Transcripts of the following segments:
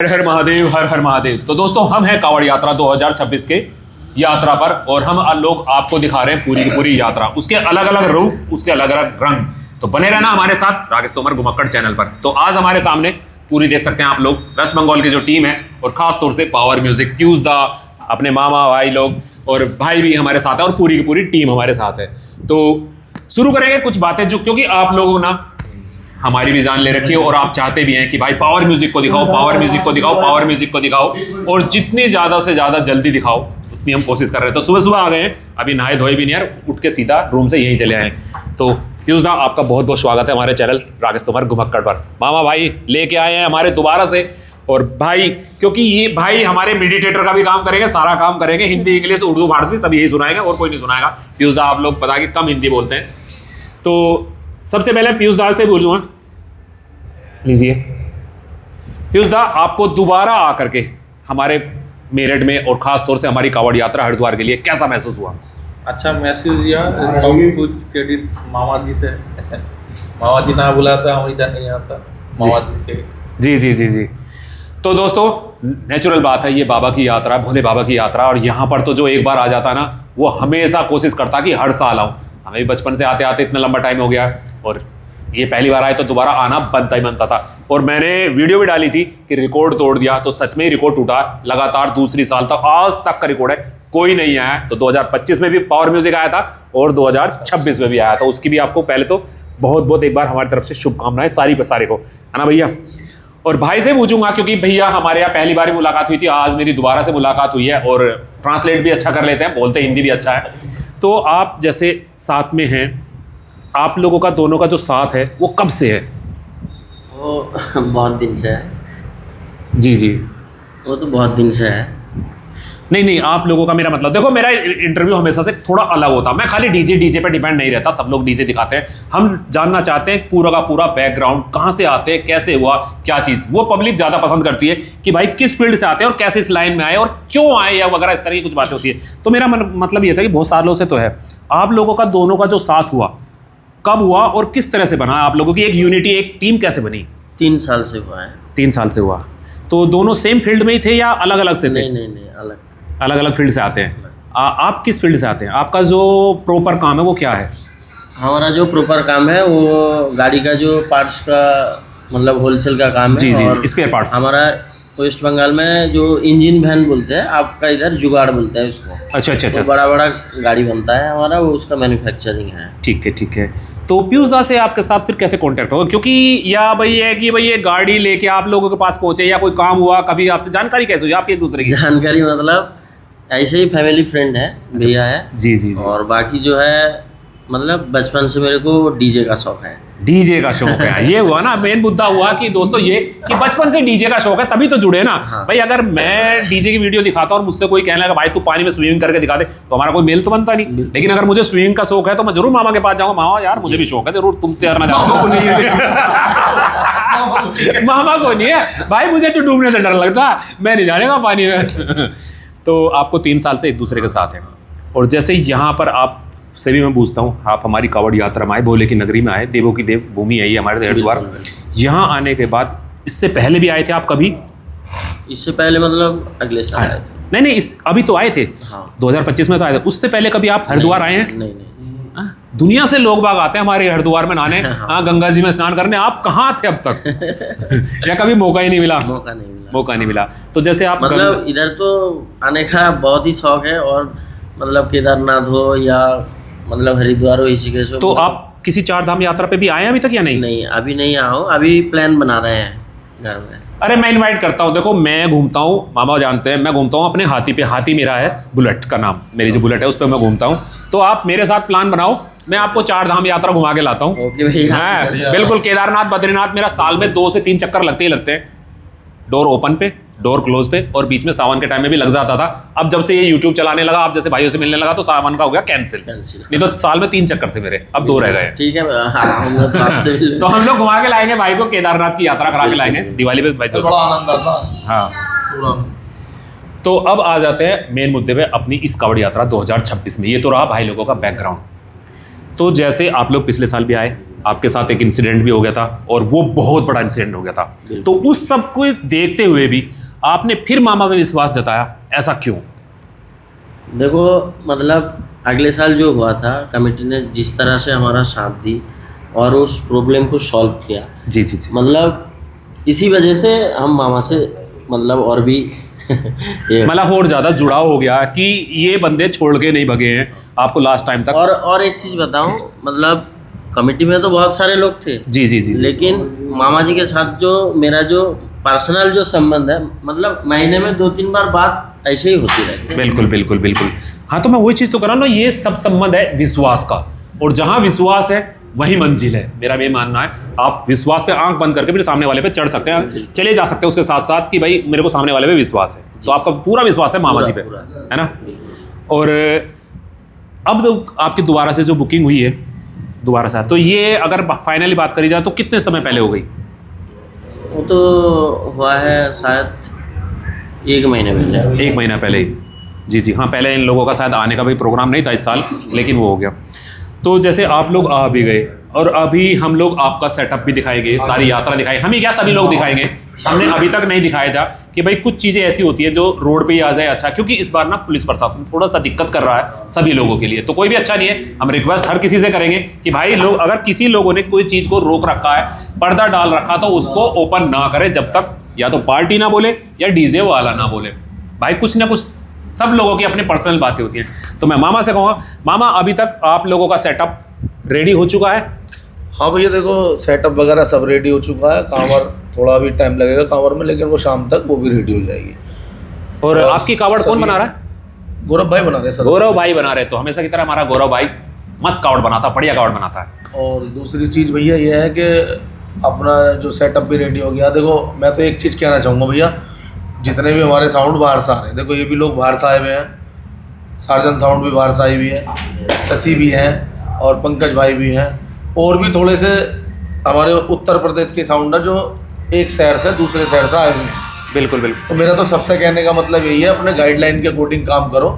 हर हर महादेव, हर हर महादेव। तो दोस्तों, हम हैं कावड़ यात्रा 2026 के यात्रा पर और हम लोग आपको दिखा रहे हैं पूरी की पूरी यात्रा, उसके अलग अलग रूप, उसके अलग अलग रंग। तो बने रहना हमारे साथ राकेश तोमर घुमक्कड़ चैनल पर। तो आज हमारे सामने पूरी देख सकते हैं आप लोग वेस्ट बंगाल की जो टीम है और खास तौर से पावर म्यूजिक, पीयूष दा, अपने मामा भाई लोग और भाई भी हमारे साथ है और पूरी की पूरी टीम हमारे साथ है। तो शुरू करेंगे कुछ बातें जो, क्योंकि आप लोगों ना हमारी भी जान ले रखी है और आप चाहते भी हैं कि भाई पावर म्यूजिक को दिखाओ, पावर म्यूजिक को दिखाओ, पावर म्यूजिक को दिखाओ और जितनी ज़्यादा से ज़्यादा जल्दी दिखाओ उतनी हम कोशिश कर रहे हैं। तो सुबह सुबह आ गए हैं, अभी नहाए धोए भी नहीं यार, उठ के सीधा रूम से यहीं चले आए। तो पीयूष दा, आपका बहुत बहुत स्वागत है हमारे चैनल राकेश तोमर घुमक्कड़ पर। मामा भाई लेके आए हैं हमारे दोबारा से, और भाई क्योंकि ये भाई हमारे मेडिटेटर का भी काम करेंगे, सारा काम करेंगे, हिंदी इंग्लिश उर्दू भारती सब यही सुनाएगा और कोई नहीं सुनाएगा। पीयूष दा आप लोग पता कि कम हिंदी बोलते हैं, तो सबसे पहले पीयूष दा से बोलूँगा, लीजिए पीयूष दा, आपको दोबारा आकर के हमारे मेरठ में और खास तौर से हमारी कावड़ यात्रा हरिद्वार के लिए कैसा महसूस हुआ? अच्छा महसूस हुआ, सब कुछ क्रेडिट मामा जी से। मामा जी ना बुलाता हम इधर नहीं आता, मामा जी से। जी जी जी जी। तो दोस्तों, नेचुरल बात है, ये बाबा की यात्रा, भोले बाबा की यात्रा, और यहाँ पर तो जो एक बार आ जाता ना वो हमेशा कोशिश करता कि हर साल आऊँ। हमें भी बचपन से आते आते इतना लंबा टाइम हो गया और ये पहली बार आए तो दोबारा आना बनता ही बनता था। और मैंने वीडियो भी डाली थी कि रिकॉर्ड तोड़ दिया, तो सच में ही रिकॉर्ड टूटा। लगातार दूसरी साल तक आज तक का रिकॉर्ड है, कोई नहीं आया। तो 2025 में भी पावर म्यूजिक आया था और 2026 में भी आया था। उसकी भी आपको पहले तो बहुत बहुत एक बार हमारी तरफ से शुभकामनाएं सारी पे सारे को, है ना भैया। और भाई से पूछूंगा क्योंकि भैया हमारे यहाँ पहली बार मुलाकात हुई थी, आज मेरी दोबारा से मुलाकात हुई है और ट्रांसलेट भी अच्छा कर लेते हैं, बोलते हिंदी भी अच्छा है। तो आप जैसे साथ में हैं, आप लोगों का दोनों का जो साथ है वो कब से है? वो बहुत दिन से है। जी जी, वो तो बहुत दिन से है। नहीं, आप लोगों का, मेरा मतलब देखो, मेरा इंटरव्यू हमेशा से थोड़ा अलग होता है। मैं खाली डीजे पे डिपेंड नहीं रहता, सब लोग डीजे दिखाते हैं। हम जानना चाहते हैं पूरा का पूरा बैकग्राउंड, कहाँ से आते हैं, कैसे हुआ, क्या चीज़। वो पब्लिक ज़्यादा पसंद करती है कि भाई किस फील्ड से आते हैं और कैसे इस लाइन में आए और क्यों आए या वगैरह, इस तरह की कुछ बातें होती है। तो मेरा मतलब ये था कि बहुत सालों से तो है, आप लोगों का दोनों का जो साथ हुआ कब हुआ और किस तरह से बना? आप लोगों की एक यूनिटी, एक टीम कैसे बनी? 3 साल से हुआ है। 3 साल से हुआ। तो दोनों सेम फील्ड में ही थे या अलग अलग से थे? नहीं, अलग अलग फील्ड से आते हैं। आप किस फील्ड से आते हैं? आपका जो प्रॉपर काम है वो क्या है? हमारा जो प्रॉपर काम है वो गाड़ी का जो पार्ट्स का मतलब होलसेल का काम है। जी जी, और स्पेयर पार्ट्स। हमारा वेस्ट बंगाल में जो इंजन वैन बोलते हैं, आपका इधर जुगाड़ बोलते हैं उसको। अच्छा। तो बड़ा बड़ा गाड़ी बनता है हमारा, वो उसका मैन्युफैक्चरिंग है। ठीक है। तो पीयूष दा से आपके साथ फिर कैसे कांटेक्ट होगा? क्योंकि या भाई है कि भाई ये गाड़ी लेके आप लोगों के पास पहुंचे या कोई काम हुआ, कभी आपसे जानकारी कैसे हुई आपकी एक दूसरे की? जानकारी मतलब ऐसे ही फैमिली फ्रेंड है, भैया है। जी। और बाकी जो है मतलब बचपन से मेरे को डीजे का शौक है। डीजे का शौक है, ये हुआ ना मेन मुद्दा हुआ कि दोस्तों ये कि बचपन से डीजे का शौक है, तभी तो जुड़े ना। हाँ। भाई अगर मैं डीजे की वीडियो दिखाता हूँ और मुझसे कोई कहने लगा भाई तू पानी में स्विमिंग करके दिखा दे, तो हमारा कोई मेल तो बनता नहीं। लेकिन अगर मुझे स्विमिंग का शौक है तो मैं जरूर मामा के पास जाऊंगा, मामा यार मुझे भी शौक है, जरूर तुम तैरना जाओ। मामा को नहीं है भाई, मुझे तो डूबने से डर लगता है, मैं नहीं जानेगा पानी में। तो आपको 3 साल से एक दूसरे के साथ है। और जैसे यहाँ पर आप से भी मैं पूछता हूँ, आप हमारी कावड़ यात्रा में आए, भोले की नगरी में आए, देवों की देव भूमि है ये हमारे हरिद्वार। यहाँ आने के बाद, इससे पहले भी आए थे आप कभी? इससे पहले मतलब अगले साल आए थे। नहीं, अभी तो आए थे। हाँ। 2025 में तो आए थे। उससे पहले कभी आप हरिद्वार आए हैं? नहीं। दुनिया से लोग बाग आते हैं हमारे हरिद्वार में नहाने, हाँ, गंगा जी में स्नान करने। आप कहाँ थे अब तक? या कभी मौका ही नहीं मिला? मौका नहीं मिला। तो जैसे आप मतलब इधर तो आने का बहुत ही शौक है, और मतलब केदारनाथ हो या मतलब हरिद्वार हो, इसी के तो आप किसी 4 धाम यात्रा पे भी आए हैं अभी तक या नहीं? नहीं, अभी नहीं आया हूँ, अभी प्लान बना रहे हैं घर में। अरे मैं इनवाइट करता हूँ। देखो मैं घूमता हूँ, मामा जानते हैं, मैं घूमता हूँ अपने हाथी पे। हाथी मेरा है, बुलेट का नाम, मेरी जो बुलेट है उस पर मैं घूमता हूँ। तो आप मेरे साथ प्लान बनाओ, मैं आपको 4 धाम यात्रा घुमा के लाता हूँ। ओके भैया, बिल्कुल। केदारनाथ बद्रीनाथ मेरा साल में 2 से 3 चक्कर लगते ही लगते हैं। डोर ओपन पे, डोर क्लोज पे, और बीच में सावन के टाइम में भी लग जाता था। अब जब से ये यूट्यूब चलाने लगा, आप जैसे भाइयों से मिलने लगा, तो सावन का हो गया कैंसिल। नहीं तो साल में 3 चक्कर थे मेरे, अब 2 रह गए। ठीक है। तो आपसे तो हम लोग घुमा के लाएंगे भाई को, केदारनाथ की यात्रा करा के लाएंगे दिवाली पे भाई। बड़ा आनंद आता। हाँ। तो अब आ जाते हैं मेन मुद्दे पे, अपनी इस कावड़ यात्रा 2026 में। ये तो रहा भाई लोगों का बैकग्राउंड। तो जैसे आप लोग पिछले साल भी आए, आपके साथ एक इंसिडेंट भी हो गया था और वो बहुत बड़ा इंसिडेंट हो गया था। तो उस सब को देखते हुए भी आपने फिर मामा पे विश्वास जताया, ऐसा क्यों? देखो मतलब अगले साल जो हुआ था, कमेटी ने जिस तरह से हमारा साथ दी और उस प्रॉब्लम को सॉल्व किया, जी जी जी, मतलब इसी वजह से हम मामा से मतलब और भी मतलब और ज़्यादा जुड़ाव हो गया कि ये बंदे छोड़ के नहीं भगे हैं आपको लास्ट टाइम तक। और एक चीज़ बताऊं, मतलब कमेटी में तो बहुत सारे लोग थे, जी जी जी, लेकिन मामा जी के साथ जो मेरा जो पर्सनल जो संबंध है, मतलब महीने में 2-3 बार बात ऐसे ही होती रहती है। बिल्कुल बिल्कुल बिल्कुल। हाँ, तो मैं वही चीज़ तो कर रहा हूँ ना, ये सब संबंध है विश्वास का, और जहाँ विश्वास है वही मंजिल है, मेरा ये मानना है। आप विश्वास पे आंख बंद करके फिर सामने वाले पे चढ़ सकते हैं, चले जा सकते हैं उसके साथ साथ कि भाई मेरे को सामने वाले पे विश्वास है, तो आपका पूरा विश्वास है मामा जी पे, है ना। और अब तो आपकी दोबारा से जो बुकिंग हुई है दोबारा से, तो ये अगर फाइनली बात करी जाए तो कितने समय पहले हो गई? वो तो हुआ है शायद 1 महीने पहले। 1 महीना पहले ही, जी जी हाँ। पहले इन लोगों का शायद आने का भी प्रोग्राम नहीं था इस साल, लेकिन वो हो गया। तो जैसे आप लोग आ भी गए और अभी हम लोग आपका सेटअप भी दिखाएंगे, सारी यात्रा दिखाएंगे, हम ही क्या सभी लोग दिखाएंगे। हमने अभी तक नहीं दिखाया था कि भाई कुछ चीज़ें ऐसी होती है जो रोड पे ही आ जाए अच्छा, क्योंकि इस बार ना पुलिस प्रशासन थोड़ा सा दिक्कत कर रहा है सभी लोगों के लिए, तो कोई भी अच्छा नहीं है। हम रिक्वेस्ट हर किसी से करेंगे कि भाई लोग, अगर किसी लोगों ने कोई चीज़ को रोक रखा है, पर्दा डाल रखा, तो उसको ओपन ना करें जब तक या तो पार्टी ना बोले या डीजे वाला ना बोले। भाई कुछ ना कुछ सब लोगों की अपनी पर्सनल बातें होती हैं। तो मैं मामा से कहूँगा, मामा अभी तक आप लोगों का सेटअप रेडी हो चुका है? हाँ भैया देखो, सेटअप वगैरह सब रेडी हो चुका है। कांवर थोड़ा भी टाइम लगेगा कांवर में, लेकिन वो शाम तक वो भी रेडी हो जाएगी। और आपकी कावड़ कौन बना रहा है? गौरव भाई बना रहे हैं सर। गौरव भाई बना रहे, तो हमेशा की तरह हमारा गौरव भाई मस्त कावड़ बनाता, बढ़िया कावड़ बनाता है। और दूसरी चीज़ भैया ये है कि अपना जो सेटअप भी रेडी हो गया। देखो मैं तो एक चीज़ कहना चाहूँगा भैया, जितने भी हमारे साउंड बाहर से आ रहे हैं, देखो ये भी लोग बाहर से आए हुए हैं, सार्जन साउंड भी बाहर से आई हुई है, शशि भी हैं और पंकज भाई भी हैं, और भी थोड़े से हमारे उत्तर प्रदेश के साउंडर जो एक शहर से दूसरे शहर से आए हुए हैं। बिल्कुल बिल्कुल। तो मेरा तो सबसे कहने का मतलब यही है, अपने गाइडलाइन के अकॉर्डिंग काम करो।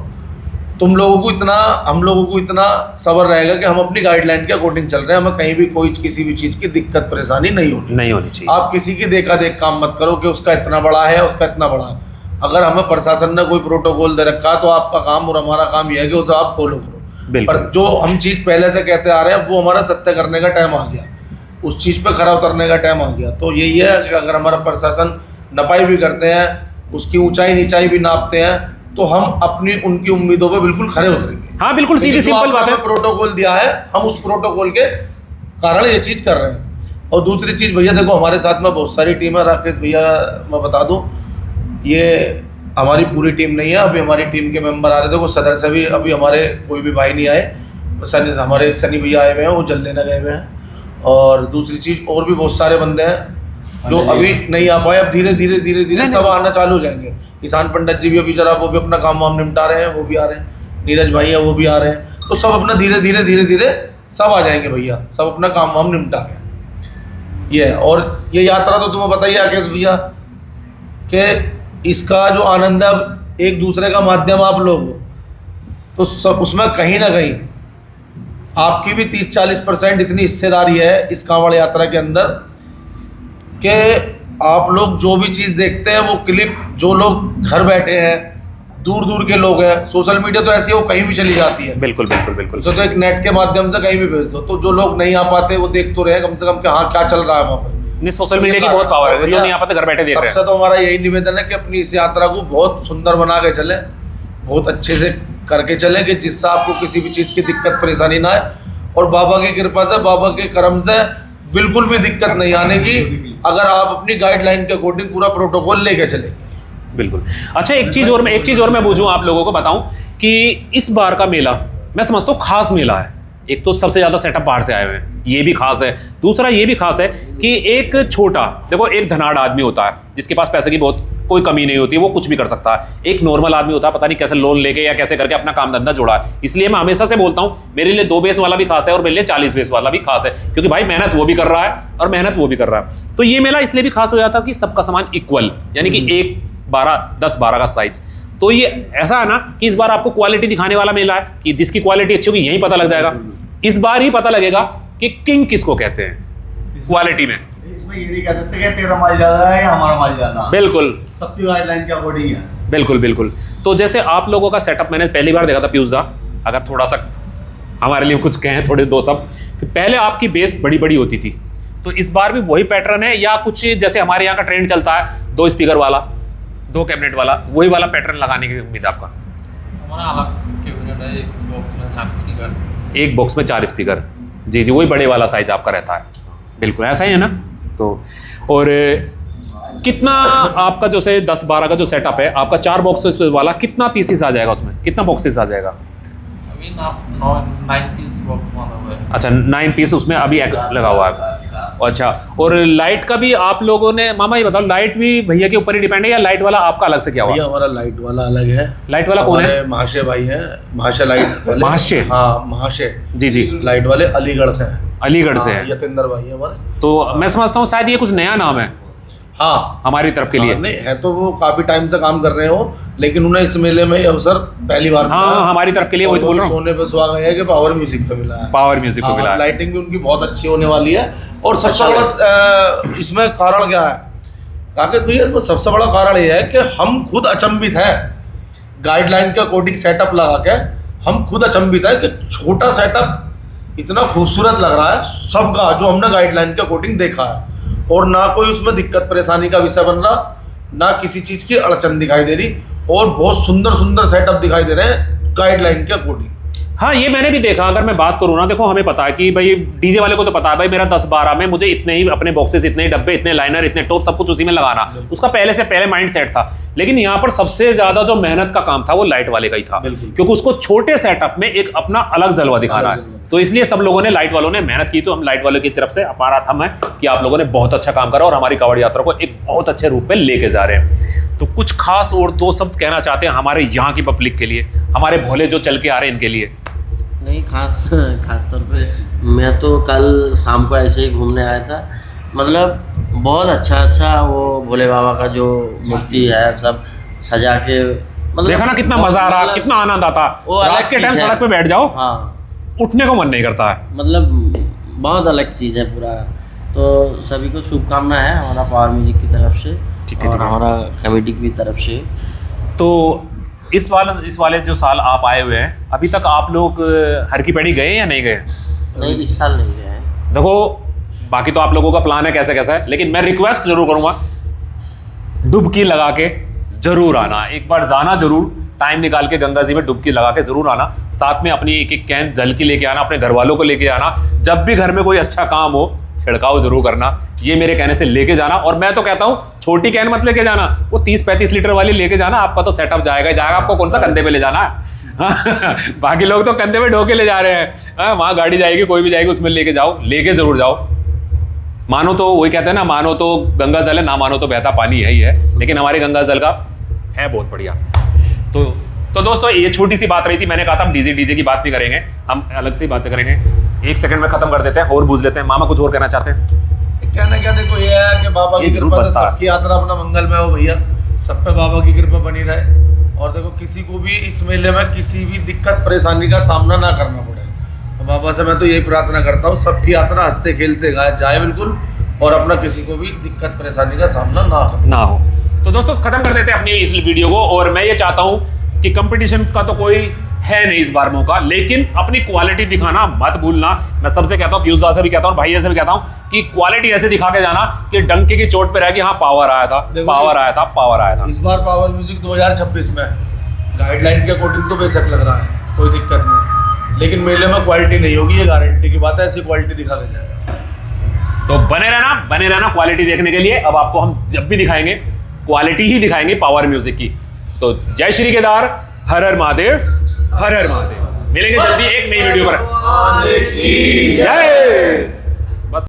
तुम लोगों को इतना, हम लोगों को इतना सब्र रहेगा कि हम अपनी गाइडलाइन के अकॉर्डिंग चल रहे हैं, हमें कहीं भी कोई किसी भी चीज़ की दिक्कत परेशानी नहीं होनी चाहिए। आप किसी की देखा देख काम मत करो कि उसका इतना बड़ा है, उसका इतना बड़ा है। अगर हमें प्रशासन ने कोई प्रोटोकॉल दे रखा है तो आपका काम और हमारा काम यह है कि उसे आप फॉलो करो। पर जो हम चीज़ पहले से कहते आ रहे हैं वो हमारा सत्य करने का टाइम आ गया, उस चीज़ पे खरा उतरने का टाइम आ गया। तो यही है कि अगर हमारा प्रशासन नपाई भी करते हैं, उसकी ऊंचाई नीचाई भी नापते हैं, तो हम अपनी उनकी उम्मीदों पे बिल्कुल खरे उतरेंगे। हाँ बिल्कुल, सीधी सिंपल बात है। प्रोटोकॉल दिया है, हम उस प्रोटोकॉल के कारण ये चीज़ कर रहे हैं। और दूसरी चीज़ भैया देखो, हमारे साथ में बहुत सारी टीम है। राकेश भैया मैं बता दूं, ये हमारी पूरी टीम नहीं है, अभी हमारी टीम के मेंबर आ रहे थे। देखो सदर से भी अभी हमारे कोई भी भाई नहीं आए, हमारे सनी भैया आए हुए हैं, वो जल लेने गए हुए हैं। और दूसरी चीज़ और भी बहुत सारे बंदे हैं जो अभी नहीं आ पाए, अब धीरे धीरे धीरे धीरे सब आना चालू हो जाएंगे। ईशान पंडित जी भी अभी जरा वो भी अपना काम वाम निपटा रहे हैं, वो भी आ रहे हैं। नीरज भाई है वो भी आ रहे हैं। तो सब अपना धीरे धीरे धीरे धीरे सब आ जाएंगे भैया, सब अपना काम वाम निपटा के। ये है। और ये यात्रा तो तुम्हें बताइए राकेश भैया कि इसका जो आनंद है, अब एक दूसरे का माध्यम आप लोग, तो सब उसमें कहीं ना कहीं आपकी भी 30-40% इतनी हिस्सेदारी है इस कांवड़ यात्रा के अंदर कि आप लोग जो भी चीज़ देखते हैं वो क्लिप, जो लोग घर बैठे हैं, दूर दूर के लोग हैं, सोशल मीडिया तो ऐसी है वो कहीं भी चली जाती है। बिल्कुल बिल्कुल बिल्कुल। उसे तो एक नेट के माध्यम से कहीं भी भेज दो, तो जो लोग नहीं आ पाते वो देख तो रहे कम से कम कि हाँ क्या चल रहा है वहाँ पर। नहीं, सोशल मीडिया की बहुत पावर है, जो नहीं आ पाते घर बैठे देख रहे हैं। सबसे तो हमारा यही निवेदन है कि अपनी इस यात्रा को बहुत सुंदर बना के चलें, बहुत अच्छे से करके चलें कि जिससे आपको किसी भी चीज़ की दिक्कत परेशानी ना आए। और बाबा की कृपा से, बाबा के करम से बिल्कुल भी दिक्कत नहीं आने की, अगर आप अपनी गाइडलाइन के अकॉर्डिंग पूरा प्रोटोकॉल लेके चलें। बिल्कुल। अच्छा, एक चीज़ और मैं बूझूं, आप लोगों को बताऊं कि इस बार का मेला मैं समझता हूँ खास मेला है। एक तो सबसे ज़्यादा सेटअप बाहर से आए हुए हैं, ये भी खास है। दूसरा ये भी खास है कि एक छोटा, देखो एक धनाढ़ आदमी होता है जिसके पास पैसे की बहुत कोई कमी नहीं होती है, वो कुछ भी कर सकता है। एक नॉर्मल आदमी होता है, पता नहीं कैसे लोन लेके या कैसे करके अपना काम धंधा जोड़ा है। इसलिए मैं हमेशा से बोलता हूँ, मेरे लिए 2 बेस वाला भी खास है और मेरे लिए 40 बेस वाला भी खास है, क्योंकि भाई मेहनत वो भी कर रहा है और मेहनत वो भी कर रहा है। तो ये मेला इसलिए भी खास हो जाता कि सबका सामान इक्वल, यानी कि 10-12 का साइज। तो ये ऐसा है ना कि इस बार आपको क्वालिटी दिखाने वाला मेला है कि जिसकी क्वालिटी अच्छी होगी यही पता लग जाएगा। इस बार ही पता लगेगा कि किंग किसको कहते हैं क्वालिटी में। इसमें ये नहीं कह सकते कि तेरा माल ज्यादा है या हमारा माल ज्यादा है। बिल्कुल सबकी गाइडलाइन के अकॉर्डिंग है। बिल्कुल बिल्कुल। तो जैसे आप लोगों का सेटअप मैंने पहली बार देखा था पीयूष दा, अगर थोड़ा सा हमारे लिए कुछ कहें थोड़े दो शब्द, कि पहले आपकी बेस बड़ी बड़ी होती थी, तो इस बार भी वही पैटर्न है या कुछ जैसे हमारे यहाँ का ट्रेंड चलता है 2 स्पीकर वाला 2 कैबिनेट वाला, वही वाला पैटर्न लगाने की उम्मीद है आपका? हमारा अलग कैबिनेट है, एक बॉक्स में 4 स्पीकर। एक बॉक्स में 4 स्पीकर, जी जी, वही बड़े वाला साइज आपका रहता है। बिल्कुल ऐसा ही है ना। तो और कितना आपका जो से 10-12 का जो सेटअप है आपका 4 बॉक्स वाला, कितना पीसेस आ जाएगा उसमें, कितना बॉक्सेस आ जाएगा? अभी 9 पीस बॉक्स बना हुआ है। अच्छा 9 पीस उसमें अभी एक लगा हुआ है। अच्छा, और लाइट का भी आप लोगों ने, मामा ये बताओ, लाइट भी भैया के ऊपर ही डिपेंड है या लाइट वाला आपका अलग से क्या हुआ? भैया हमारा लाइट वाला अलग है। लाइट वाला कौन है? महाशय भाई हैं, महाशय लाइट वाले। महाशय? हाँ महाशय जी जी, लाइट वाले अलीगढ़ से हैं। अलीगढ़ से है। यतेंद्र भाई हैं हमारे। तो मैं समझता हूँ शायद ये कुछ नया नाम है हाँ हमारी तरफ के लिए। नहीं है तो वो काफी टाइम से काम कर रहे हो, लेकिन उन्हें इस मेले में ये अवसर पहली बार मिला। हाँ हमारी तरफ के लिए, वही तो बोल रहा हूँ। सोने पे सुहागा है कि पावर म्यूजिक पे मिला है। पावर म्यूजिक को मिला है। लाइटिंग भी उनकी बहुत अच्छी होने वाली है। और सबसे बड़ा इसमें कारण क्या है राकेश भैया, इसमें सबसे बड़ा कारण ये है कि हम खुद अचंभित हैं। गाइडलाइन के अकॉर्डिंग सेटअप लगा के हम खुद अचंभित है कि छोटा सेटअप इतना खूबसूरत लग रहा है सबका, जो हमने गाइडलाइन के अकॉर्डिंग देखा है। और ना कोई उसमें दिक्कत परेशानी का विषय बन रहा, ना किसी चीज़ की अड़चन दिखाई दे रही, और बहुत सुंदर सुंदर सेटअप दिखाई दे रहे हैं गाइडलाइन के अकॉर्डिंग। हाँ ये मैंने भी देखा। अगर मैं बात करूँ ना, देखो हमें पता है कि भाई डीजे वाले को तो पता है भाई मेरा 10-12 में मुझे इतने ही अपने बॉक्सेस, इतने ही डब्बे, इतने लाइनर, इतने टॉप, सब कुछ उसी में लगाना, उसका पहले से पहले माइंड सेट था। लेकिन यहाँ पर सबसे ज्यादा जो मेहनत का काम था वो लाइट वाले का ही था, क्योंकि उसको छोटे सेटअप में एक अपना अलग जलवा दिखाना है। तो इसलिए सब लोगों ने, लाइट वालों ने मेहनत की। तो हम लाइट वालों की तरफ से हमारा थम है कि आप लोगों ने बहुत अच्छा काम करा और हमारी कांवड़ यात्रा को एक बहुत अच्छे रूप में लेके जा रहे हैं। तो कुछ खास और 2 शब्द कहना चाहते हैं हमारे यहाँ की पब्लिक के लिए, हमारे भोले जो चल के आ रहे हैं इनके लिए? नहीं, खास तौर पे मैं तो कल शाम को ऐसे ही घूमने आया था। मतलब बहुत अच्छा वो भोले बाबा का जो मूर्ति है सब सजा के, मतलब देखा ना कितना मजा आ रहा, कितना आनंद आता। रात के टाइम सड़क पे बैठ जाओ, हाँ, उठने को मन नहीं करता है। मतलब बहुत अलग चीज़ है पूरा। तो सभी को शुभकामना है हमारा पावर म्यूजिक की तरफ से, ठीक है, और ठीक है। हमारा कमेटी की तरफ से। तो इस वाले जो साल आप आए हुए हैं, अभी तक आप लोग हर की पैड़ी गए या नहीं गए? नहीं, इस साल नहीं गए हैं। देखो बाकी तो आप लोगों का प्लान है कैसा कैसा है, लेकिन मैं रिक्वेस्ट जरूर करूंगा, डुबकी लगा के जरूर आना, एक बार जाना जरूर, टाइम निकाल के गंगा जी में डुबकी लगा के जरूर आना। साथ में अपनी एक कैन जल की लेके आना, अपने घर वालों को लेके आना। जब भी घर में कोई अच्छा काम हो छिड़काव जरूर करना, ये मेरे कहने से लेके जाना। और मैं तो कहता हूँ छोटी कैन मत लेके जाना, वो 30-35 लीटर वाली लेके जाना। आपका तो सेटअप जाएगा जाएगा, आपको कौन सा कंधे पे ले जाना है? बाकी लोग तो कंधे पे ढोके ले जा रहे हैं। वहाँ गाड़ी जाएगी, कोई भी जाएगी, उसमें लेके जाओ, लेके जरूर जाओ। मानो तो वही कहते हैं ना, मानो तो गंगा जल है, ना मानो तो बहता पानी है ही है। लेकिन हमारी गंगा जल का है बहुत बढ़िया। तो दोस्तों ये छोटी सी बात रही थी। मैंने कहा था हम डीजे की बात नहीं करेंगे, हम अलग से बातें करेंगे। 1 सेकंड में खत्म कर देते हैं और बूझ लेते हैं। मामा कुछ और कहना चाहते हैं? कहना क्या, देखो ये है कि बाबा की कृपा से सबकी यात्रा अपना मंगलमय हो भैया, सब पे बाबा की कृपा बनी रहे। और देखो किसी को भी इस मेले में किसी भी दिक्कत परेशानी का सामना ना करना पड़े। तो बाबा से मैं तो यही प्रार्थना करता हूँ, सबकी यात्रा हंसते खेलते जाए बिल्कुल, और अपना किसी को भी दिक्कत परेशानी का सामना ना हो। तो दोस्तों खत्म कर देते हैं अपनी इस वीडियो को। और मैं ये चाहता हूँ कि कंपटीशन का तो कोई है नहीं इस बार मौका, लेकिन अपनी क्वालिटी दिखाना मत भूलना। मैं सबसे कहता हूँ, पीयूष दा से भी कहता हूँ, भैया से भी कहता हूँ कि क्वालिटी ऐसे दिखा के जाना कि डंके की चोट पे रह के हाँ पावर आया था, पावर आया था, पावर आया था। इस बार पावर म्यूजिक 2026 में गाइडलाइन के अकॉर्डिंग तो बेशक लग रहा है, कोई दिक्कत नहीं, लेकिन मेले में क्वालिटी नहीं होगी, ये गारंटी की बात है। ऐसी क्वालिटी दिखा के जाएगा। तो बने रहना क्वालिटी देखने के लिए। अब आपको हम जब भी दिखाएंगे क्वालिटी ही दिखाएंगे पावर म्यूजिक की। तो जय श्री केदार, हर हर महादेव, हर हर महादेव। मिलेंगे जल्दी एक नई वीडियो पर। जय